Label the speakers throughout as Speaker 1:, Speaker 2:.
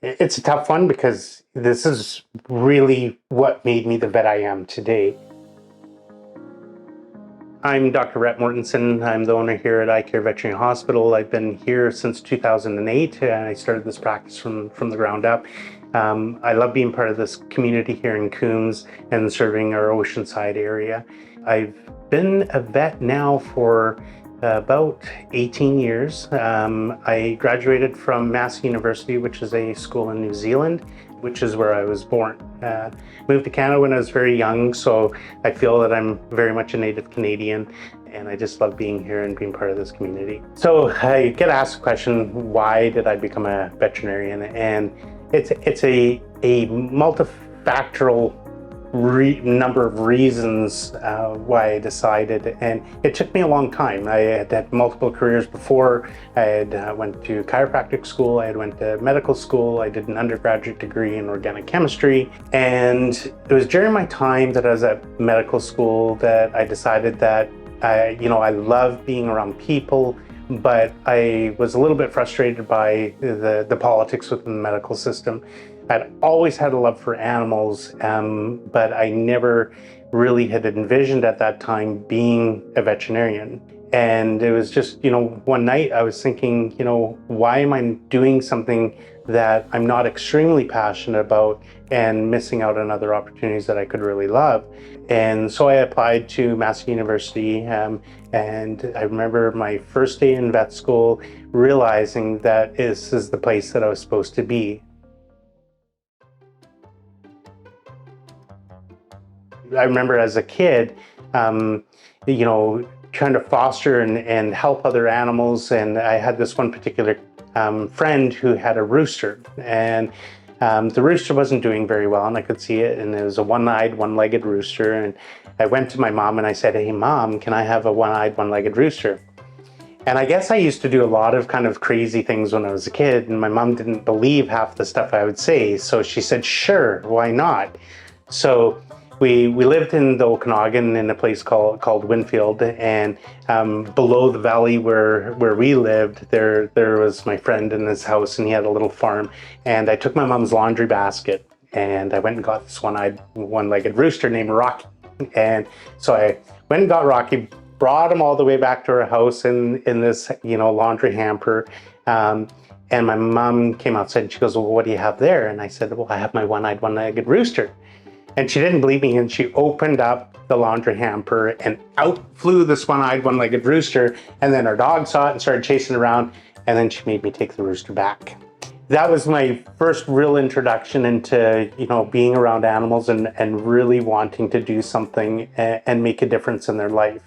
Speaker 1: It's a tough one because this is really what made me the vet I am today. I'm Dr. Rhett Mortenson. I'm the owner here at Veterinary Hospital. I've been here since 2008 and I started this practice from the ground up. I love being part of this community here in Coombs and serving our Oceanside area. I've been a vet now for about 18 years. I graduated from Massey University, which is a school in New Zealand, which is where I was born. Moved to Canada when I was very young, so I feel that I'm very much a native Canadian, and I just love being here and being part of this community. So I get asked the question, why did I become a veterinarian? And it's a multifactorial number of reasons why I decided, and it took me a long time. I had multiple careers before. I had went to chiropractic school, I had went to medical school, I did an undergraduate degree in organic chemistry, and it was during my time that I was at medical school that I decided that I love being around people, but I was a little bit frustrated by the politics within the medical system. I'd always had a love for animals, but I never really had envisioned at that time being a veterinarian. And it was just, one night I was thinking, why am I doing something that I'm not extremely passionate about and missing out on other opportunities that I could really love? And so I applied to Massey University, and I remember my first day in vet school realizing that this is the place that I was supposed to be. I remember as a kid, trying to foster and help other animals. And I had this one particular friend who had a rooster, and the rooster wasn't doing very well, and I could see it. And it was a one-eyed, one-legged rooster. And I went to my mom and I said, "Hey, Mom, can I have a one-eyed, one-legged rooster?" And I guess I used to do a lot of kind of crazy things when I was a kid, and my mom didn't believe half the stuff I would say. So she said, "Sure, why not?" So we lived in the Okanagan in a place called Winfield, and below the valley where we lived, there was my friend in his house, and he had a little farm. And I took my mom's laundry basket and I went and got this one-eyed, one-legged rooster named Rocky. And so I went and got Rocky, brought him all the way back to our house in this laundry hamper. And my mom came outside and she goes, "Well, what do you have there?" And I said, "Well, I have my one-eyed, one-legged rooster." And she didn't believe me, and she opened up the laundry hamper and out flew this one-eyed, one-legged rooster. And then our dog saw it and started chasing around, and then she made me take the rooster back. That was my first real introduction into, being around animals and really wanting to do something and make a difference in their life.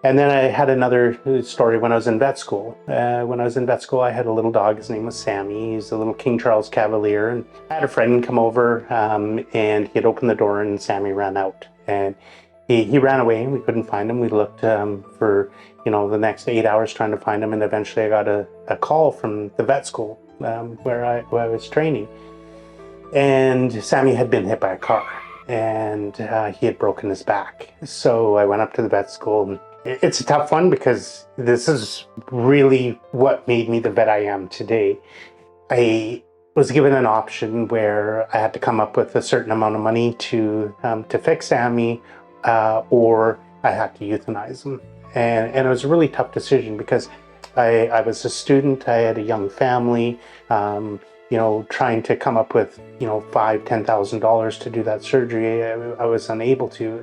Speaker 1: And then I had another story when I was in vet school. When I was in vet school, I had a little dog. His name was Sammy. He's a little King Charles Cavalier. And I had a friend come over and he had opened the door and Sammy ran out. And he ran away and we couldn't find him. We looked for, the next 8 hours trying to find him. And eventually I got a call from the vet school where I was training. And Sammy had been hit by a car and he had broken his back. So I went up to the vet school. And it's a tough one because this is really what made me the vet I am today. I was given an option where I had to come up with a certain amount of money to fix Sammy, or I had to euthanize him. And it was a really tough decision because I was a student, I had a young family, trying to come up with, $5,000-$10,000 to do that surgery. I was unable to.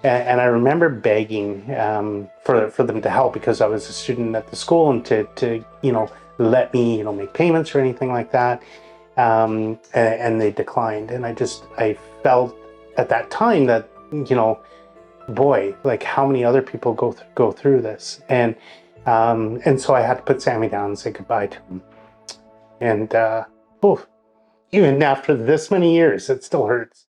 Speaker 1: And I remember begging for them to help because I was a student at the school and to let me make payments or anything like that, and they declined. And I felt at that time that boy, like how many other people go through this, and so I had to put Sammy down and say goodbye to him. And even after this many years, it still hurts.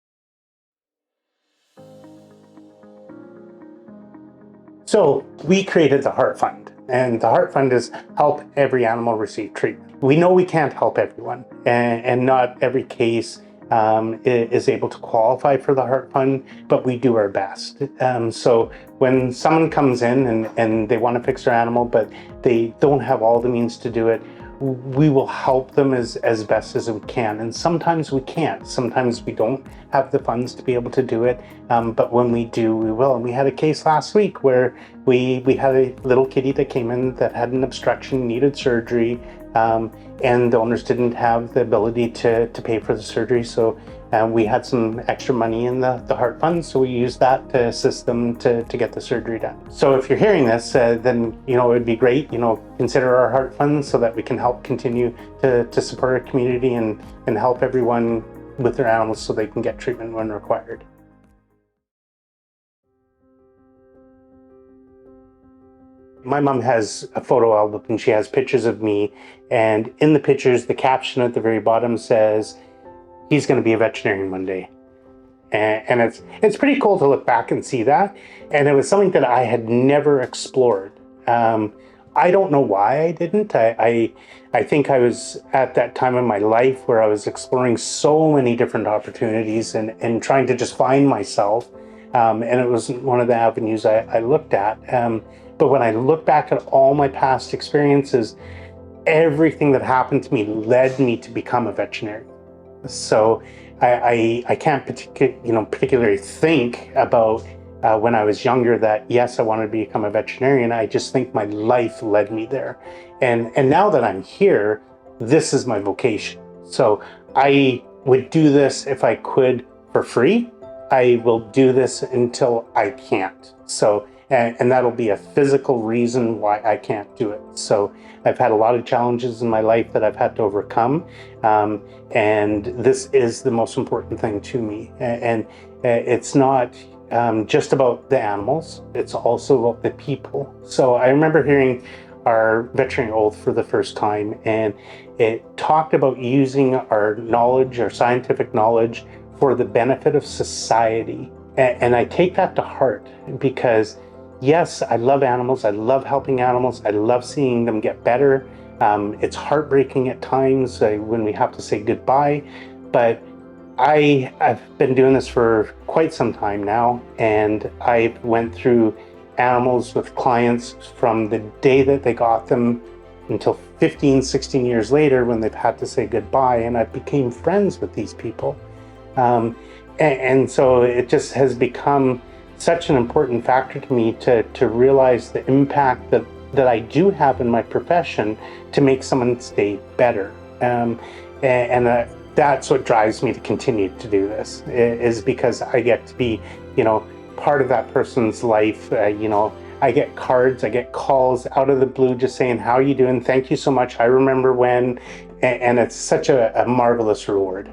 Speaker 1: So we created the Heart Fund, and the Heart Fund is help every animal receive treatment. We know we can't help everyone, and not every case is able to qualify for the Heart Fund, but we do our best. So when someone comes in and they want to fix their animal, but they don't have all the means to do it, we will help them as best as we can. And sometimes we can't. Sometimes we don't have the funds to be able to do it. But when we do, we will. And we had a case last week where we had a little kitty that came in that had an obstruction, needed surgery, and the owners didn't have the ability to pay for the surgery. So we had some extra money in the Heart Fund, so we used that to assist them to get the surgery done. So if you're hearing this, then it would be great, consider our Heart Fund so that we can help continue to support our community and help everyone with their animals so they can get treatment when required. My mom has a photo album and she has pictures of me, and in the pictures, the caption at the very bottom says, "He's going to be a veterinarian one day." And it's pretty cool to look back and see that. And it was something that I had never explored. I don't know why I didn't. I think I was at that time in my life where I was exploring so many different opportunities and trying to just find myself. And it wasn't one of the avenues I looked at. But when I look back at all my past experiences, everything that happened to me led me to become a veterinarian. So I can't particularly think about when I was younger that, yes, I wanted to become a veterinarian. I just think my life led me there. And now that I'm here, this is my vocation. So I would do this if I could for free. I will do this until I can't. So, and that'll be a physical reason why I can't do it. So I've had a lot of challenges in my life that I've had to overcome. And this is the most important thing to me. And it's not just about the animals, it's also about the people. So I remember hearing our veterinary oath for the first time, and it talked about using our knowledge, our scientific knowledge, for the benefit of society. And I take that to heart because, yes, I love animals. I love helping animals. I love seeing them get better. It's heartbreaking at times when we have to say goodbye, but I've been doing this for quite some time now, and I went through animals with clients from the day that they got them until 15, 16 years later when they've had to say goodbye, and I became friends with these people. And so it just has become such an important factor to me to realize the impact that I do have in my profession to make someone's day better. That's what drives me to continue to do this, is because I get to be, part of that person's life. I get cards, I get calls out of the blue just saying, "How are you doing? Thank you so much. I remember when," and it's such a marvelous reward.